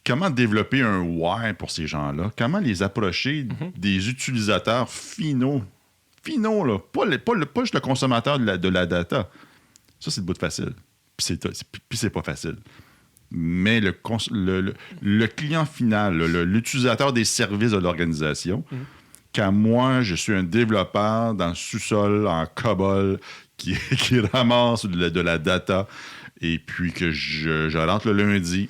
comment développer un why pour ces gens-là? Comment les approcher des utilisateurs finaux? Finaux, là. Pas juste le consommateur de la data. Ça, c'est le bout de facile. Puis c'est pas facile. Mais le client final, l'utilisateur des services de l'organisation, quand moi, je suis un développeur dans le sous-sol, en COBOL, qui ramasse de la data, et puis que je rentre le lundi,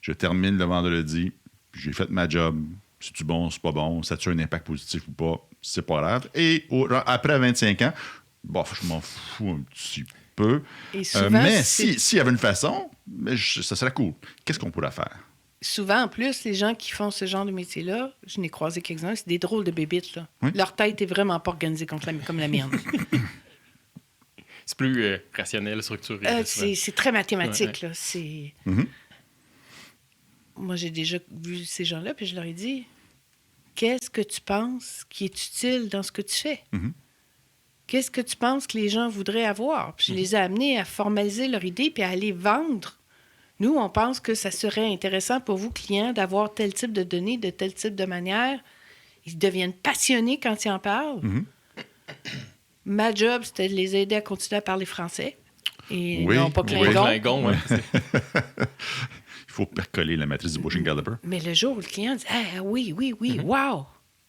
je termine le vendredi, puis j'ai fait ma job. C'est-tu bon, c'est pas bon, ça a un impact positif ou pas, c'est pas grave. Et après 25 ans, je m'en fous un petit peu. Et souvent, mais s'il y avait une façon, ça serait cool. Qu'est-ce qu'on pourrait faire? Souvent, en plus, les gens qui font ce genre de métier-là, je n'ai croisé quelques-uns, c'est des drôles de bébites, là. Oui? Leur tête est vraiment pas organisée comme la mienne. C'est plus rationnel, structuré. C'est très mathématique, ouais. là. C'est... Mm-hmm. Moi, j'ai déjà vu ces gens-là, puis je leur ai dit, qu'est-ce que tu penses qui est utile dans ce que tu fais? Mm-hmm. Qu'est-ce que tu penses que les gens voudraient avoir? Puis je les ai amenés à formaliser leur idée puis à aller vendre. Nous, on pense que ça serait intéressant pour vous, clients, d'avoir tel type de données, de tel type de manière. Ils deviennent passionnés quand ils en parlent. Mm-hmm. Ma job, c'était de les aider à continuer à parler français. Et Oui, non pas oui. Klingon. Klingon, ouais. Il faut percoler la matrice du Bouching-Galloper. Mais le jour où le client dit « Ah oui, wow! »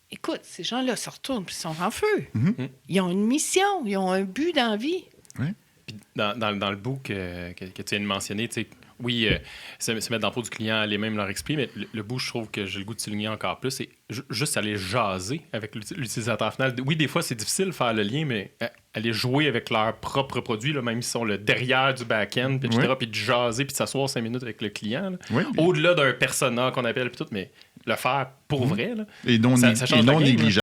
Écoute, ces gens-là se retournent puis ils sont en feu. Mm-hmm. Ils ont une mission, ils ont un but dans la vie. Oui. Puis dans le book que tu viens de mentionner, tu sais, oui, se mettre dans le pot du client, aller même leur expliquer, mais le bout, je trouve que j'ai le goût de souligner encore plus, c'est juste aller jaser avec l'utilisateur final. Oui, des fois, c'est difficile de faire le lien, mais aller jouer avec leurs propres produits, là, même s'ils sont le derrière du back-end, puis etc., puis de jaser, puis de s'asseoir 5 minutes avec le client. Là. Oui. Au-delà d'un persona qu'on appelle, puis tout, mais le faire pour vrai. Là, Et non ça change la game, négligeable.